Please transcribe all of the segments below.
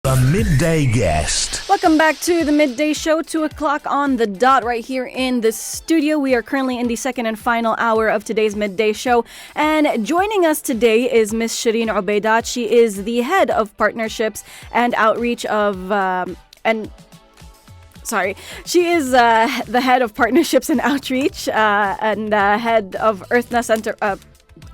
The Midday Guest. Welcome back to the Midday Show, 2 o'clock on the dot right here in the studio. We are currently in the second and final hour of today's Midday Show. And joining us today is Miss Shireen Ubaidat. She is the head of partnerships and outreach She is the head of partnerships and outreach and head of EarthNA Center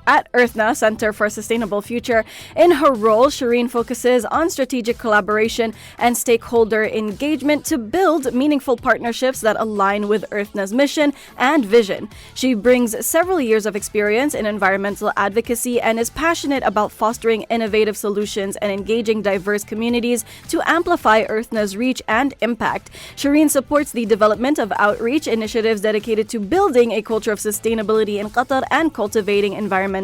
at EarthNA Center for a Sustainable Future. In her role, Shireen focuses on strategic collaboration and stakeholder engagement to build meaningful partnerships that align with EarthNA's mission and vision. She brings several years of experience in environmental advocacy and is passionate about fostering innovative solutions and engaging diverse communities to amplify EarthNA's reach and impact. Shireen supports the development of outreach initiatives dedicated to building a culture of sustainability in Qatar and cultivating environmentally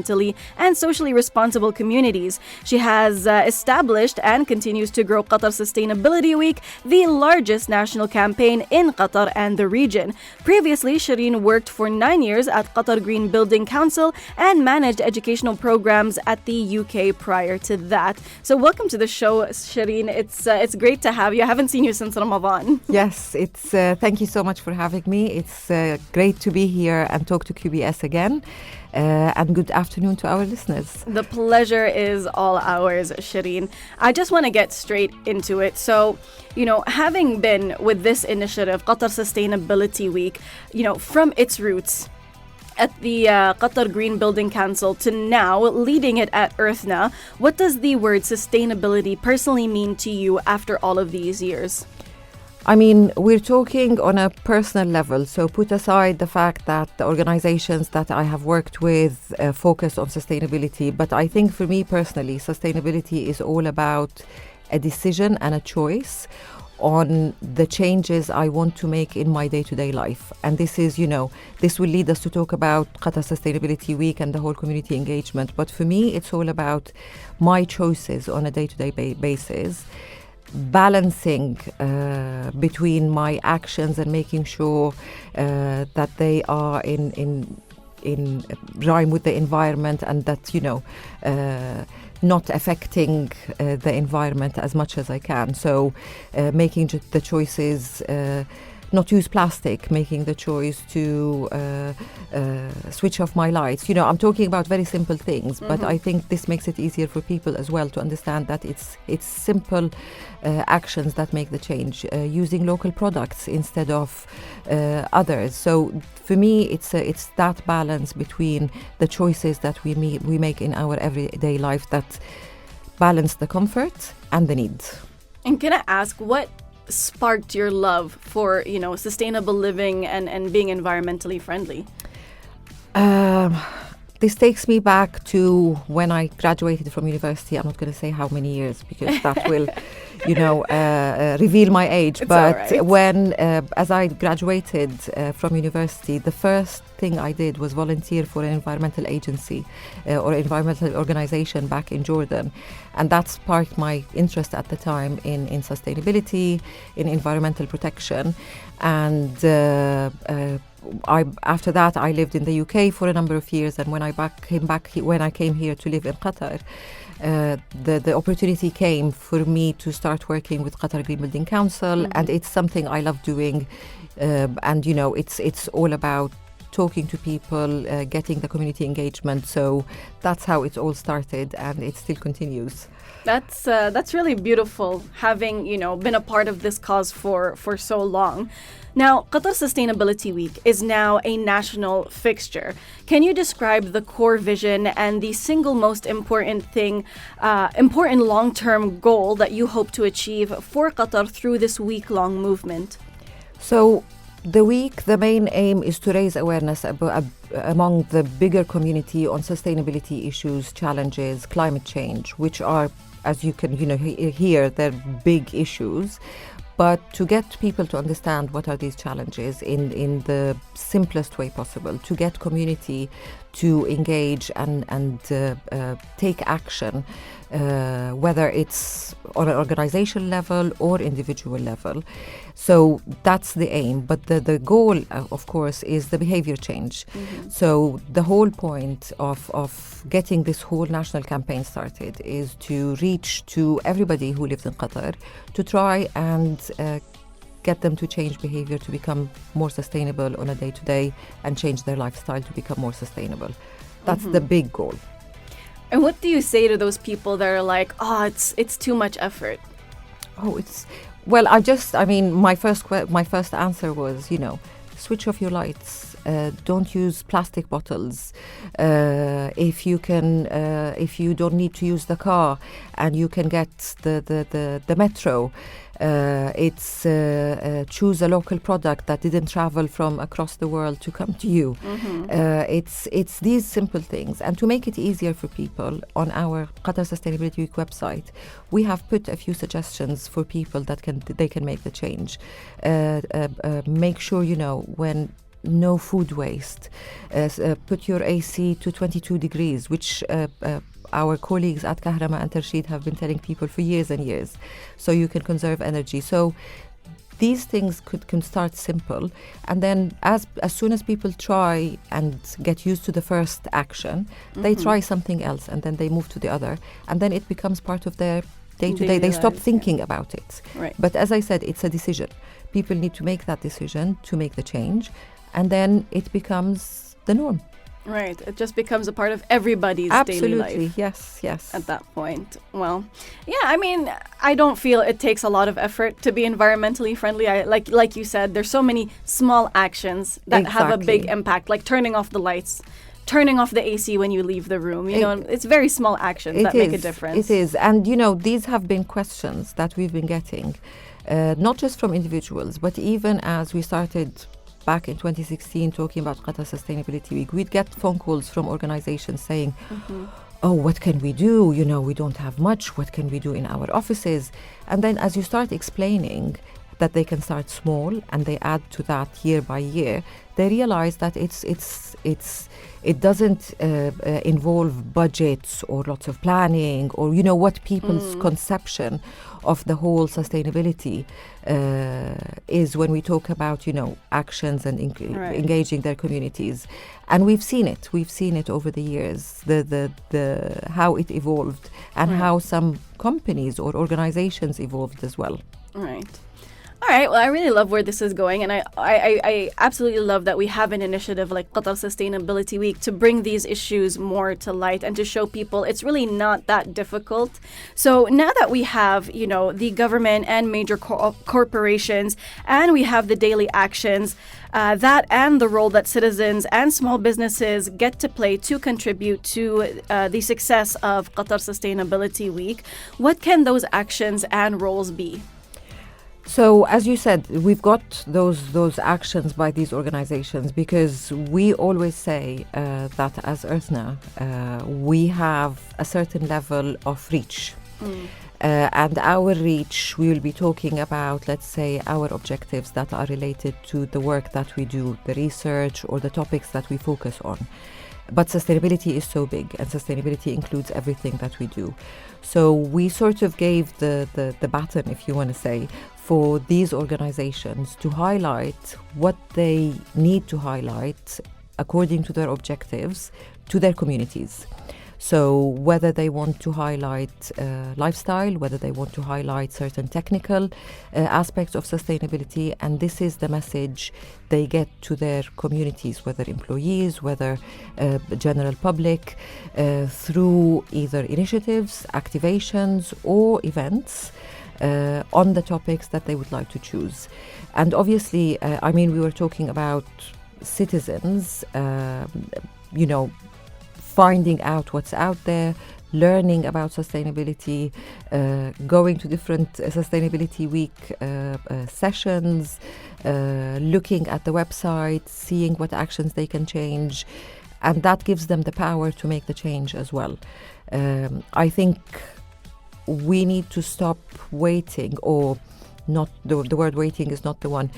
and socially responsible communities. She has established and continues to grow Qatar Sustainability Week, the largest national campaign in Qatar and the region. Previously, Shireen worked for 9 years at Qatar Green Building Council and managed educational programs at the UK prior to that. So welcome to the show, Shireen. It's great to have you. I haven't seen you since Ramadan. Yes, it's thank you so much for having me. It's great to be here and talk to QBS again. And good afternoon to our listeners. The pleasure is all ours, Shireen. I just want to get straight into it. So, having been with this initiative, Qatar Sustainability Week, from its roots at the Qatar Green Building Council to now leading it at EarthNA, what does the word sustainability personally mean to you after all of these years? I mean, we're talking on a personal level, so put aside the fact that the organizations that I have worked with focus on sustainability, but I think for me personally, sustainability is all about a decision and a choice on the changes I want to make in my day-to-day life. And this is, this will lead us to talk about Qatar Sustainability Week and the whole community engagement. But for me, it's all about my choices on a day-to-day basis, balancing between my actions and making sure that they are in rhyme with the environment and that not affecting the environment as much as I can. So making the choices not use plastic, making the choice to switch off my lights. I'm talking about very simple things, but I think this makes it easier for people as well to understand that it's simple actions that make the change. Using local products instead of others. So for me, it's that balance between the choices that we make in our everyday life that balance the comfort and the need. And can I ask what sparked your love for sustainable living and being environmentally friendly? This takes me back to when I graduated from university. I'm not going to say how many years because that will reveal my age. It's but right. When as I graduated from university, the first thing I did was volunteer for an environmental agency or environmental organization back in Jordan, and that sparked my interest at the time in sustainability, in environmental protection. And after that I lived in the UK for a number of years, and when I came here to live in Qatar, the opportunity came for me to start working with Qatar Green Building Council, and it's something I love doing, and it's all about talking to people, getting the community engagement. So that's how it all started, and it still continues. That's really beautiful, having been a part of this cause for so long. Now, Qatar Sustainability Week is now a national fixture. Can you describe the core vision and the single most important long-term goal that you hope to achieve for Qatar through this week-long movement? So the week, the main aim is to raise awareness among the bigger community on sustainability issues, challenges, climate change, which are, as you can hear, they're big issues. But to get people to understand what are these challenges in the simplest way possible, to get community to engage and take action, whether it's on an organizational level or individual level. So that's the aim. But the goal, of course, is the behavior change. So the whole point of getting this whole national campaign started is to reach to everybody who lives in Qatar, to try and get them to change behavior to become more sustainable on a day-to-day and change their lifestyle to become more sustainable. That's the big goal. And what do you say to those people that are like, oh, it's too much effort? Oh, well, my first answer was, switch off your lights. Don't use plastic bottles. If you don't need to use the car and you can get the metro, choose a local product that didn't travel from across the world to come to you. It's these simple things. And to make it easier for people, on our Qatar Sustainability Week website, we have put a few suggestions for people that they can make the change. Make sure, when no food waste. Put your AC to 22 degrees, which our colleagues at Kahrama and Tershid have been telling people for years and years, so you can conserve energy. So these things can start simple, and then as soon as people try and get used to the first action, they try something else, and then they move to the other, and then it becomes part of their day-to-day. They stop thinking about it. Right. But as I said, it's a decision. People need to make that decision to make the change, and then it becomes the norm. Right. It just becomes a part of everybody's daily life. Absolutely. Yes. At that point. Well, yeah, I don't feel it takes a lot of effort to be environmentally friendly. Like you said, there's so many small actions that have a big impact, like turning off the lights, turning off the AC when you leave the room. It's very small actions that make a difference. It is. And, these have been questions that we've been getting, not just from individuals, but even as we started back in 2016 talking about Qatar Sustainability Week, we'd get phone calls from organizations saying, oh, what can we do? We don't have much. What can we do in our offices? And then as you start explaining that they can start small and they add to that year by year, they realize that it doesn't involve budgets or lots of planning or what people's conception of the whole sustainability is when we talk about actions and engaging their communities. And we've seen it over the years, the how it evolved and how some companies or organizations evolved as well. Right. All right. Well, I really love where this is going, and I absolutely love that we have an initiative like Qatar Sustainability Week to bring these issues more to light and to show people it's really not that difficult. So now that we have, the government and major corporations, and we have the daily actions, that and the role that citizens and small businesses get to play to contribute to the success of Qatar Sustainability Week, what can those actions and roles be? So, as you said, we've got those actions by these organizations because we always say that as Earthna, we have a certain level of reach. And our reach, we will be talking about, let's say, our objectives that are related to the work that we do, the research or the topics that we focus on. But sustainability is so big, and sustainability includes everything that we do. So we sort of gave the baton, if you want to say, for these organizations to highlight what they need to highlight according to their objectives to their communities. So whether they want to highlight lifestyle, whether they want to highlight certain technical aspects of sustainability, and this is the message they get to their communities, whether employees, whether general public, through either initiatives, activations, or events on the topics that they would like to choose. And obviously, we were talking about citizens, finding out what's out there, learning about sustainability, going to different Sustainability Week sessions, looking at the website, seeing what actions they can change, and that gives them the power to make the change as well. I think we need to stop waiting, or not, the word waiting is not the one.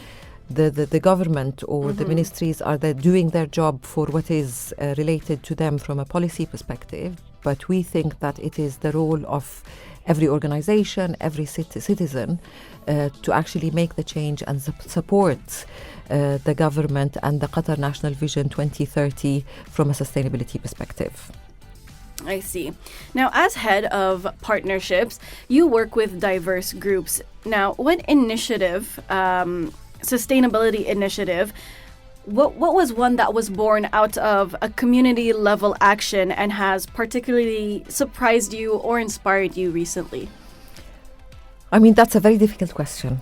the government or the ministries are doing their job for what is related to them from a policy perspective. But we think that it is the role of every organization, every citizen to actually make the change and support the government and the Qatar National Vision 2030 from a sustainability perspective. I see. Now, as head of partnerships, you work with diverse groups. Now, what initiative, sustainability initiative, what was one that was born out of a community level action and has particularly surprised you or inspired you recently? I mean, that's a very difficult question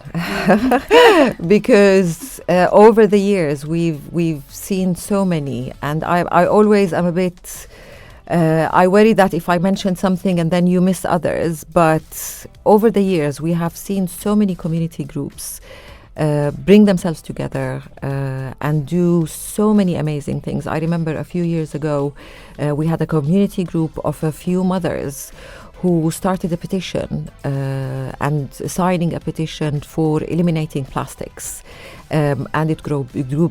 because over the years we've seen so many, and I always am a bit. I worry that if I mention something and then you miss others, but over the years we have seen so many community groups bring themselves together and do so many amazing things. I remember a few years ago we had a community group of a few mothers who started a petition and signing a petition for eliminating plastics. And it grew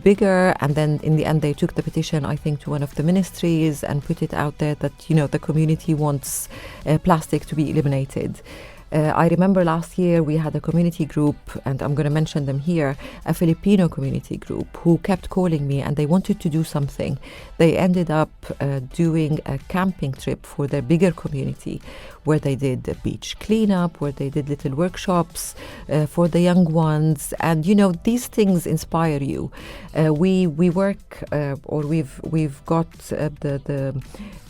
bigger, and then in the end they took the petition, I think, to one of the ministries and put it out there that, the community wants plastic to be eliminated. I remember last year we had a community group, and I'm going to mention them here, a Filipino community group who kept calling me and they wanted to do something. They ended up doing a camping trip for their bigger community where they did a beach cleanup, where they did little workshops for the young ones. And, these things inspire you. We work, or we've got the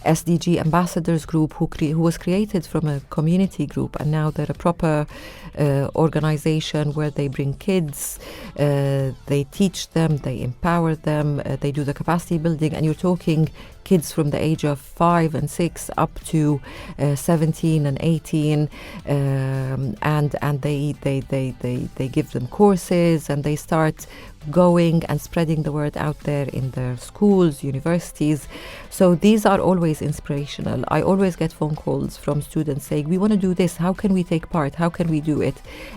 SDG Ambassadors Group who was created from a community group, and now they're a proper organization where they bring kids, they teach them, they empower them, they do the capacity building, and you're talking kids from the age of 5 and 6 up to 17 and 18, and they give them courses, and they start going and spreading the word out there in their schools, universities. So these are always inspirational. I always get phone calls from students saying, we want to do this, how can we take part, how can we do it?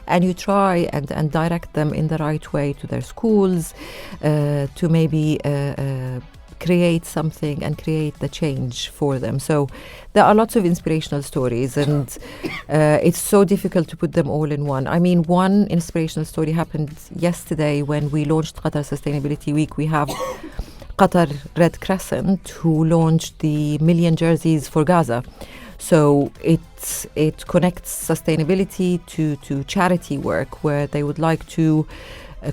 And you try and direct them in the right way to their schools, to maybe create something and create the change for them. So there are lots of inspirational stories, and it's so difficult to put them all in one. I mean, one inspirational story happened yesterday when we launched Qatar Sustainability Week. We have Qatar Red Crescent who launched the million jerseys for Gaza. So it connects sustainability to charity work, where they would like to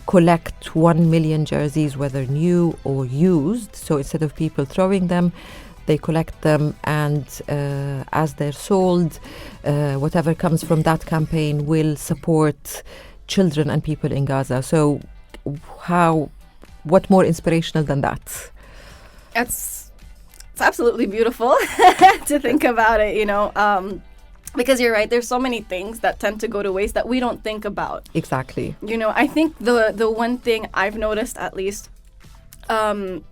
collect 1 million jerseys, whether new or used. So instead of people throwing them, they collect them, and as they're sold, whatever comes from that campaign will support children and people in Gaza. So what more inspirational than that? It's absolutely beautiful to think about it, because you're right, there's so many things that tend to go to waste that we don't think about. Exactly. I think the one thing I've noticed, at least, and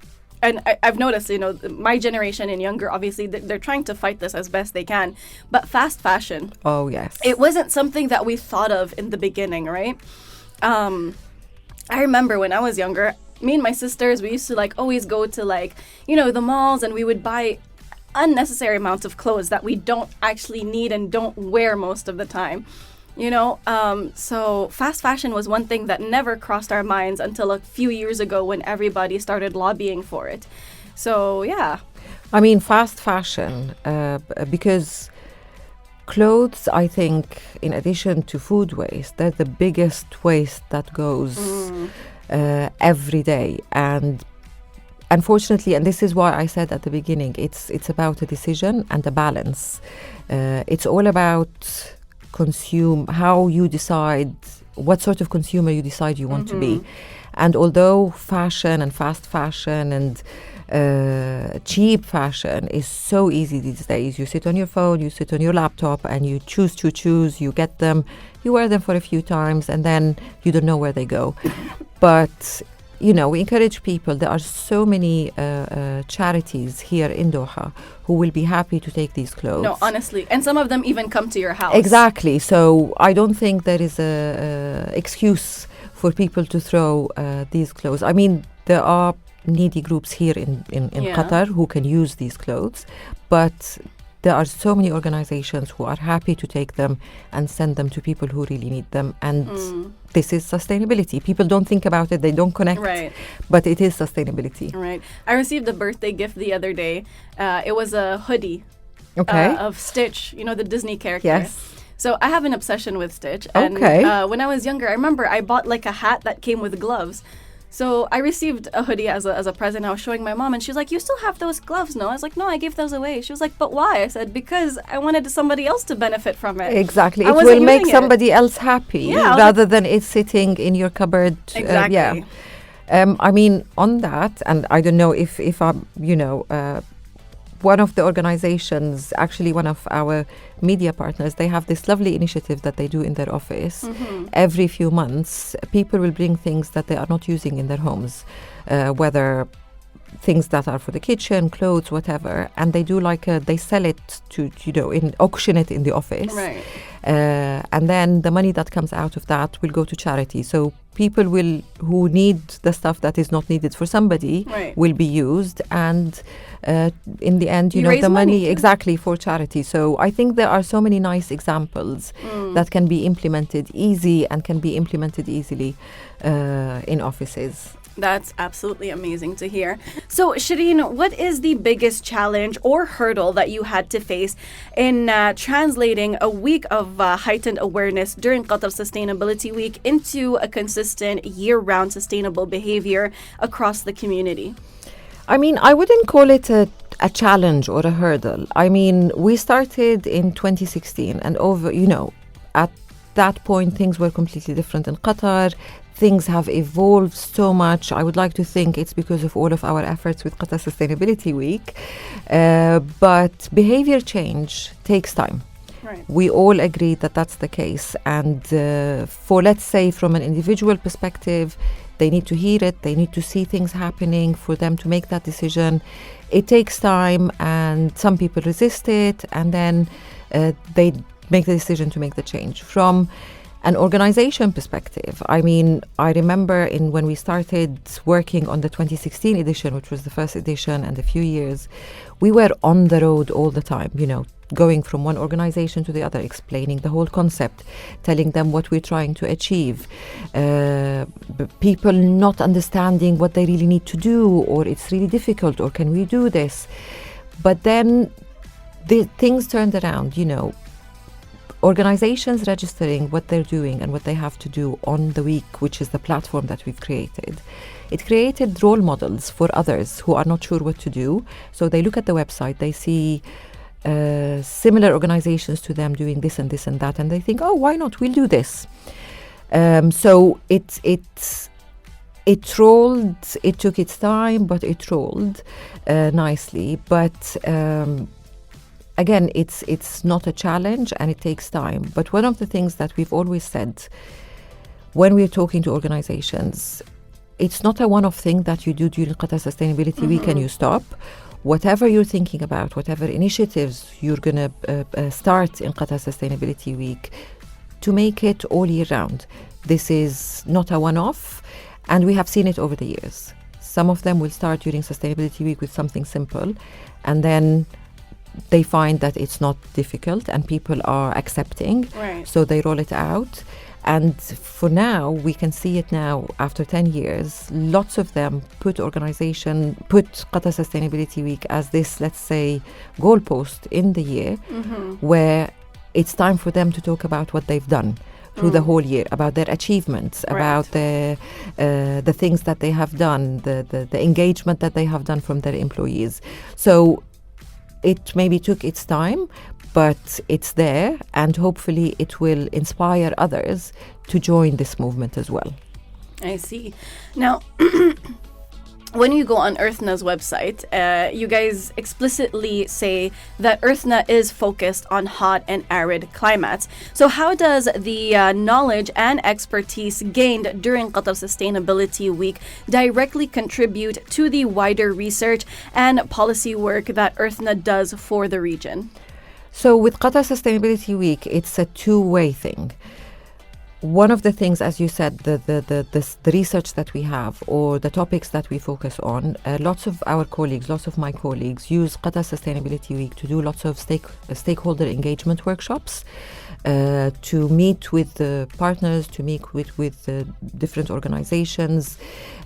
I've noticed, my generation and younger, obviously, they're trying to fight this as best they can. But fast fashion. Oh, yes. It wasn't something that we thought of in the beginning, right? I remember when I was younger, me and my sisters, we used to always go to the malls, and we would buy unnecessary amounts of clothes that we don't actually need and don't wear most of the time. So fast fashion was one thing that never crossed our minds until a few years ago when everybody started lobbying for it. So, yeah. I mean, fast fashion, because clothes, I think, in addition to food waste, they're the biggest waste that goes every day. And unfortunately, and this is why I said at the beginning, it's about a decision and a balance. It's all about how you decide, what sort of consumer you decide you want to be. And although fashion and fast fashion and cheap fashion is so easy these days, you sit on your phone, you sit on your laptop, and you choose, you get them, you wear them for a few times, and then you don't know where they go. But we encourage people. There are so many charities here in Doha who will be happy to take these clothes. No, honestly. And some of them even come to your house. Exactly. So I don't think there is a excuse for people to throw these clothes. I mean, there are needy groups here in Qatar who can use these clothes, but there are so many organizations who are happy to take them and send them to people who really need them. And this is sustainability. People don't think about it, they don't connect, but it is sustainability. Right. I received a birthday gift the other day. It was a hoodie of Stitch, you know, the Disney character. Yes. So I have an obsession with Stitch. And when I was younger, I remember I bought like a hat that came with gloves. So I received a hoodie as a present. I was showing my mom, and she was like, "You still have those gloves, no?" I was like, "No, I gave those away." She was like, "But why?" I said, "Because I wanted somebody else to benefit from it." Exactly. It will make somebody else happy rather than it sitting in your cupboard. Exactly. I mean, on that, and I don't know if I'm, one of the organizations, actually one of our media partners, they have this lovely initiative that they do in their office. Every few months, people will bring things that they are not using in their homes, whether things that are for the kitchen, clothes, whatever, and they do they sell it to, auction it in the office. Right. And then the money that comes out of that will go to charity. So people who need the stuff that is not needed for somebody will be used, and in the end, the money exactly for charity. So I think there are so many nice examples that can be implemented easily in offices. That's absolutely amazing to hear. So, Shireen, what is the biggest challenge or hurdle that you had to face in translating a week of heightened awareness during Qatar Sustainability Week into a consistent year-round sustainable behavior across the community? I mean, I wouldn't call it a challenge or a hurdle. I mean, we started in 2016, and at that point, things were completely different in Qatar. Things have evolved so much. I would like to think it's because of all of our efforts with Qatar Sustainability Week. But behavior change takes time. Right. We all agree that that's the case. And let's say, from an individual perspective, they need to hear it, they need to see things happening for them to make that decision. It takes time, and some people resist it, and then they make the decision to make the change. From an organization perspective, I mean, I remember when we started working on the 2016 edition, which was the first edition, and a few years, we were on the road all the time, going from one organization to the other, explaining the whole concept, telling them what we're trying to achieve, people not understanding what they really need to do, or it's really difficult, or can we do this? But then things turned around, organizations registering what they're doing and what they have to do on the week, which is the platform that we've created. It created role models for others who are not sure what to do. So they look at the website, they see similar organizations to them doing this and this and that, and they think, oh, why not? We'll do this. So it rolled. It took its time, but it rolled nicely. But again, it's not a challenge, and it takes time. But one of the things that we've always said when we're talking to organizations, it's not a one-off thing that you do during Qatar Sustainability Week and you stop. Whatever you're thinking about, whatever initiatives you're going to start in Qatar Sustainability Week, to make it all year round. This is not a one-off, and we have seen it over the years. Some of them will start during Sustainability Week with something simple, and then they find that it's not difficult and people are accepting, so they roll it out. And for now, we can see it now after 10 years, lots of them put Qatar Sustainability Week as this, let's say, goalpost in the year, where it's time for them to talk about what they've done through the whole year, about their achievements, about the things that they have done, the engagement that they have done from their employees. So it maybe took its time, but it's there, and hopefully it will inspire others to join this movement as well. I see. Now, when you go on EarthNA's website, you guys explicitly say that EarthNA is focused on hot and arid climates. So how does the knowledge and expertise gained during Qatar Sustainability Week directly contribute to the wider research and policy work that EarthNA does for the region? So with Qatar Sustainability Week, it's a two-way thing. one of the things, as you said, the research that we have or the topics that we focus on, lots of my colleagues use Qatar Sustainability Week to do lots of stakeholder engagement workshops, to meet with the partners, to meet with different organizations.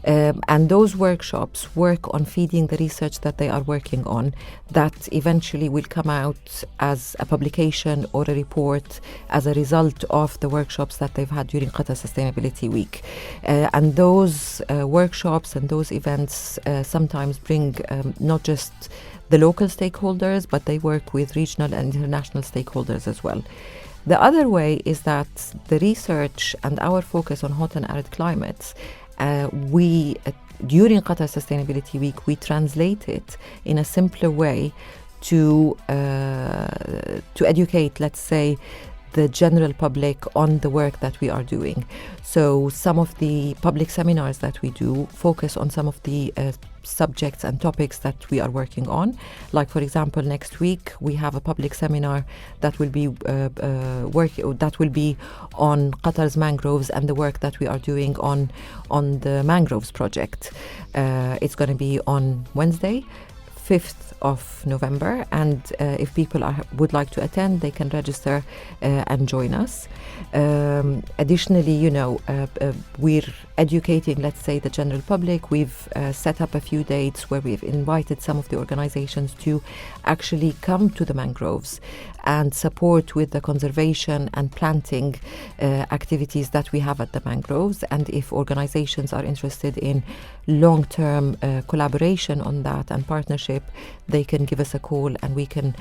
And those workshops work on feeding the research that they are working on, that eventually will come out as a publication or a report as a result of the workshops that they've had during Qatar Sustainability Week. And those workshops and those events sometimes bring not just the local stakeholders, but they work with regional and international stakeholders as well. The other way is that the research and our focus on hot and arid climates, during Qatar Sustainability Week, we translate it in a simpler way to educate, let's say, the general public on the work that we are doing. So some of the public seminars that we do focus on some of the subjects and topics that we are working on. Like, for example, next week we have a public seminar that will be on Qatar's mangroves and the work that we are doing on the mangroves project. It's going to be on Wednesday, 5th of November, and if people would like to attend, they can register and join us. Additionally, we're educating, let's say, the general public. We've set up a few dates where we've invited some of the organizations to actually come to the mangroves and support with the conservation and planting activities that we have at the mangroves. And if organizations are interested in long-term collaboration on that and partnership, they can give us a call and we can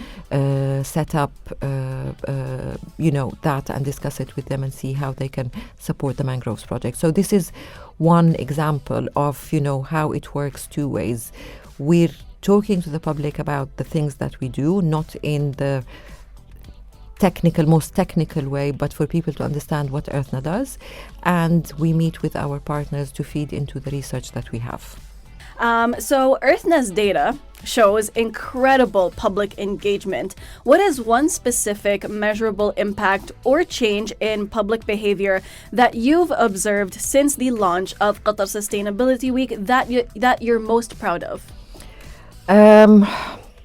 set up that and discuss it with them and see how they can support the mangroves project. So this is one example of how it works two ways. We're talking to the public about the things that we do, not in the most technical way, but for people to understand what EarthNA does, and we meet with our partners to feed into the research that we have. So EarthNA's data shows incredible public engagement. What is one specific measurable impact or change in public behavior that you've observed since the launch of Qatar Sustainability Week that you're most proud of?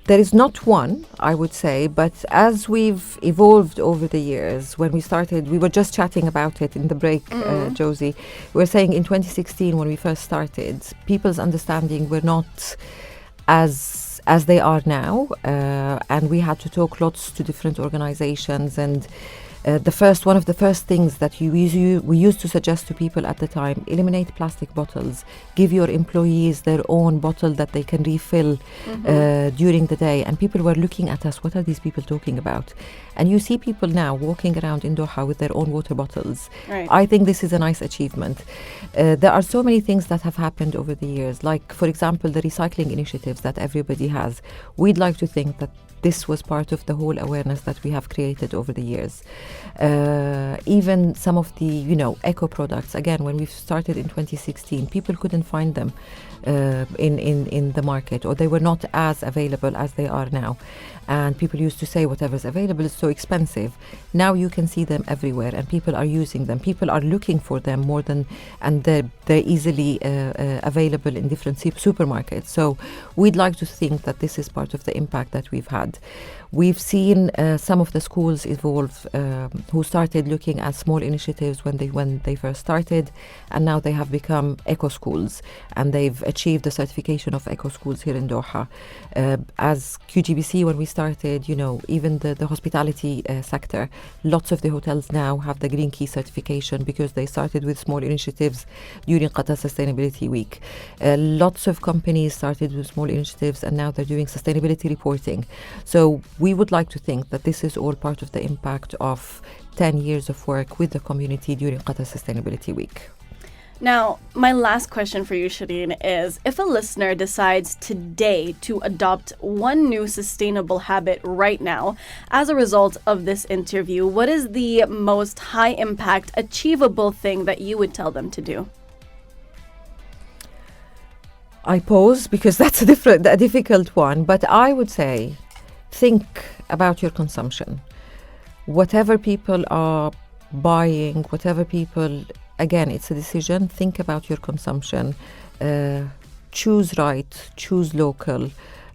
There is not one, I would say, but as we've evolved over the years, when we started, we were just chatting about it in the break, Josie. We were saying in 2016, when we first started, people's understanding were not as they are now, and we had to talk lots to different organizations. And one of the first things that we used to suggest to people at the time: eliminate plastic bottles, give your employees their own bottle that they can refill during the day. And people were looking at us, what are these people talking about? And you see people now walking around in Doha with their own water bottles. Right. I think this is a nice achievement. There are so many things that have happened over the years, like, for example, the recycling initiatives that everybody has. We'd like to think that this was part of the whole awareness that we have created over the years. Even some of the, eco products, again, when we started in 2016, people couldn't find them in the market, or they were not as available as they are now. And people used to say whatever's available is so expensive. Now you can see them everywhere, and people are using them. People are looking for them more than, and they're easily available in different supermarkets. So we'd like to think that this is part of the impact that we've had. We've seen some of the schools evolve, who started looking at small initiatives when they first started, and now they have become eco schools, and they've achieved the certification of eco schools here in Doha. As QGBC, when we started, even the hospitality sector, lots of the hotels now have the Green Key certification because they started with small initiatives during Qatar Sustainability Week. Lots of companies started with small initiatives, and now they're doing sustainability reporting. So we would like to think that this is all part of the impact of 10 years of work with the community during Qatar Sustainability Week. Now, my last question for you, Shireen, is if a listener decides today to adopt one new sustainable habit right now as a result of this interview, what is the most high impact, achievable thing that you would tell them to do? I pause because that's a difficult one, but I would say think about your consumption. Whatever people are buying, whatever people, again, it's a decision. Think about your consumption. Choose right, choose local.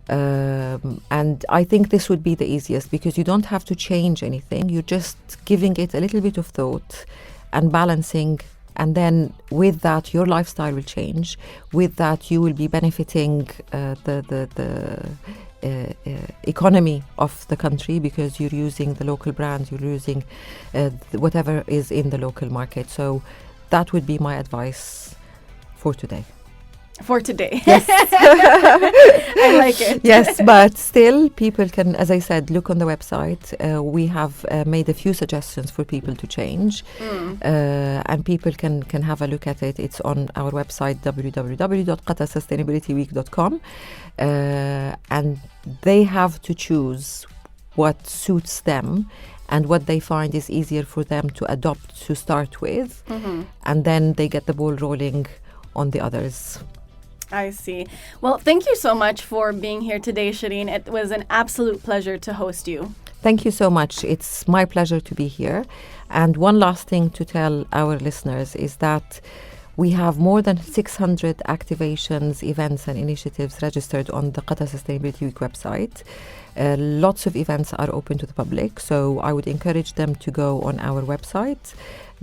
And I think this would be the easiest because you don't have to change anything. You're just giving it a little bit of thought and balancing. And then with that, your lifestyle will change. With that, you will be benefiting the economy of the country because you're using the local brands, you're using whatever is in the local market. So that would be my advice for today. For today. Yes. I like it. Yes, but still, people can, as I said, look on the website. We have made a few suggestions for people to change, and people can have a look at it. It's on our website, www.qatarsustainabilityweek.com, and they have to choose what suits them and what they find is easier for them to adopt to start with, and then they get the ball rolling on the others. I see. Well, thank you so much for being here today, Shireen. It was an absolute pleasure to host you. Thank you so much. It's my pleasure to be here. And one last thing to tell our listeners is that we have more than 600 activations, events and initiatives registered on the Qatar Sustainability Week website. Lots of events are open to the public, so I would encourage them to go on our website,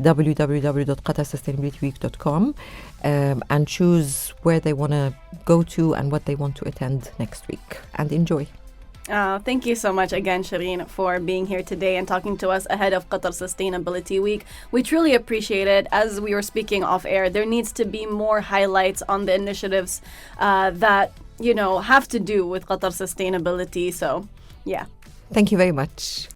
www.qatarsustainabilityweek.com, and choose where they want to go to and what they want to attend next week, and enjoy. Thank you so much again, Shireen, for being here today and talking to us ahead of Qatar Sustainability Week. We truly appreciate it. As we were speaking off air, there needs to be more highlights on the initiatives that, have to do with Qatar sustainability. So, yeah. Thank you very much.